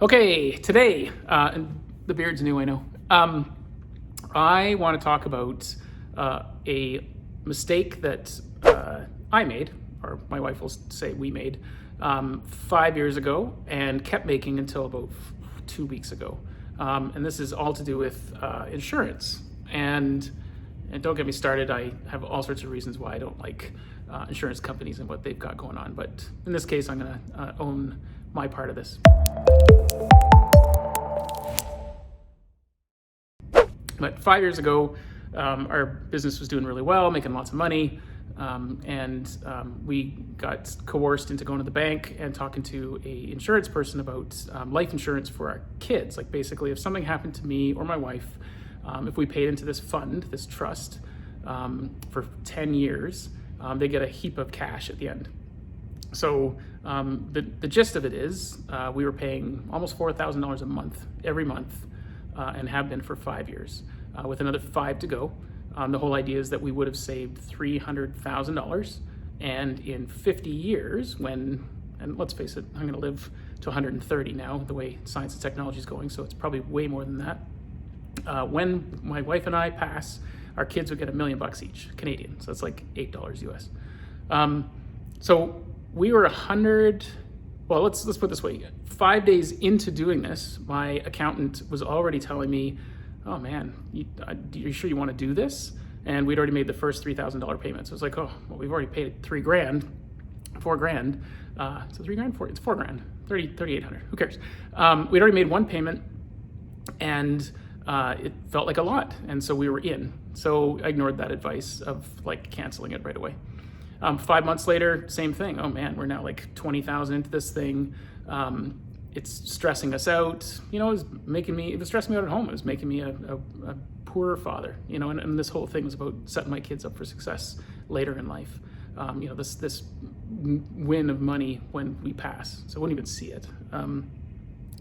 Okay, today, and the beard's new, I know. I want to talk about a mistake that I made, or my wife will say we made, 5 years ago and kept making until about 2 weeks ago. And this is all to do with insurance. And don't get me started, I have all sorts of reasons why I don't like insurance companies and what they've got going on. But in this case, I'm going to own my part of this. But 5 years ago, our business was doing really well, making lots of money, and we got coerced into going to the bank and talking to an insurance person about life insurance for our kids. Like basically, if something happened to me or my wife, if we paid into this fund, this trust, for 10 years, they get a heap of cash at the end. So the gist of it is we were paying almost $4,000 a month, every month, and have been for 5 years, with another 5 to go. The whole idea is that we would have saved $300,000, and in 50 years, and let's face it, I'm going to live to 130 now, the way science and technology is going, so it's probably way more than that. When my wife and I pass, our kids would get $1 million each, Canadian, so that's like $8 US. So we were 100. Well, let's put it this way. 5 days into doing this, my accountant was already telling me, "Oh man, you sure you want to do this?" And we'd already made the first $3,000 payment. So it's like, oh, well, we've already paid $4 grand. So $3 grand, it's $4 grand, 3,800. Who cares? We'd already made one payment, and it felt like a lot, and so we were in. So I ignored that advice of like canceling it right away. 5 months later, same thing. Oh man, we're now like 20,000 into this thing. It's stressing us out. You know, it was stressing me out at home. It was making me a poorer father, you know, and this whole thing was about setting my kids up for success later in life. You know, this win of money when we pass. So I wouldn't even see it.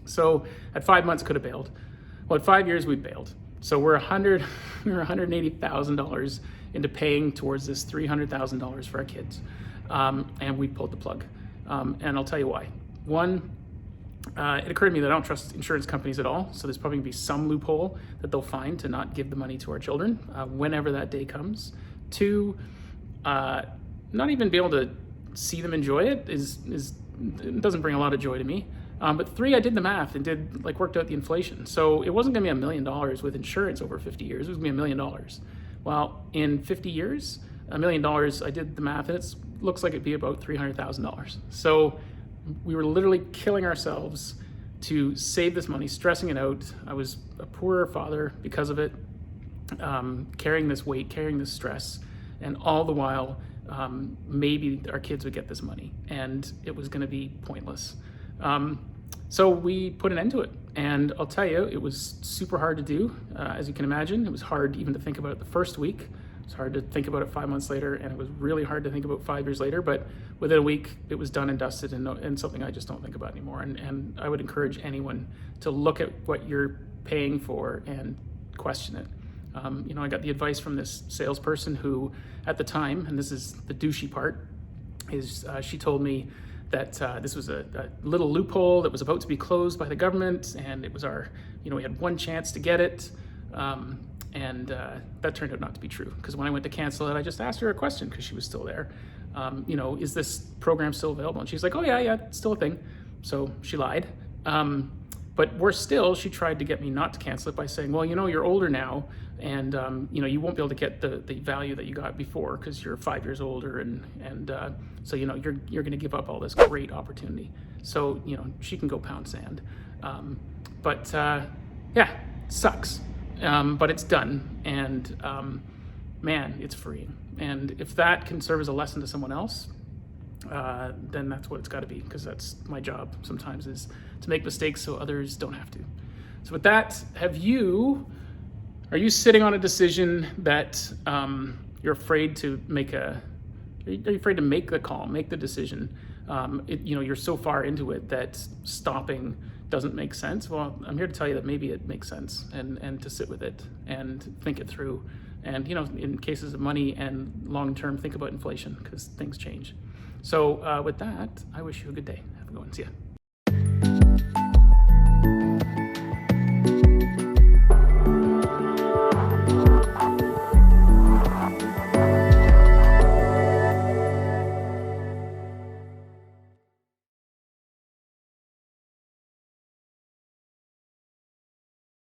So at 5 months could have bailed. Well, at 5 years we bailed. So we're $180,000 into paying towards this $300,000 for our kids. And we pulled the plug. And I'll tell you why. One, it occurred to me that I don't trust insurance companies at all. So there's probably gonna be some loophole that they'll find to not give the money to our children whenever that day comes. Two, not even be able to see them enjoy it it doesn't bring a lot of joy to me. But three, I did the math and worked out the inflation. So it wasn't gonna be $1 million with insurance over 50 years. It was gonna be $1 million. Well, in 50 years, $1 million, I did the math, and it looks like it'd be about $300,000. So we were literally killing ourselves to save this money, stressing it out. I was a poorer father because of it, carrying this weight, carrying this stress, and all the while, maybe our kids would get this money, and it was gonna be pointless. So we put an end to it, and I'll tell you, it was super hard to do, as you can imagine. It was hard even to think about it the first week. It was hard to think about it 5 months later, and it was really hard to think about 5 years later, but within a week, it was done and dusted, and something I just don't think about anymore. And I would encourage anyone to look at what you're paying for and question it. You know, I got the advice from this salesperson who, at the time, and this is the douchey part, is she told me that this was a little loophole that was about to be closed by the government, and it was we had one chance to get it, and that turned out not to be true, because when I went to cancel it, I just asked her a question, because she was still there. You know, is this program still available? And she's like, oh yeah, it's still a thing. So she lied. But worse still, she tried to get me not to cancel it by saying, well, you know, you're older now, and you know, you won't be able to get the value that you got before because you're 5 years older, and so you know, you're going to give up all this great opportunity. So you know, she can go pound sand. But yeah, sucks. But it's done, and man, it's freeing. And if that can serve as a lesson to someone else, then that's what it's got to be, because that's my job sometimes, is to make mistakes so others don't have to. So with that, are you sitting on a decision that you're afraid to make are you afraid to make the call, make the decision? You know, you're so far into it that stopping doesn't make sense. Well, I'm here to tell you that maybe it makes sense, and to sit with it and think it through. And you know, in cases of money and long-term, think about inflation, because things change. So with that, I wish you a good day. Have a good one. See ya.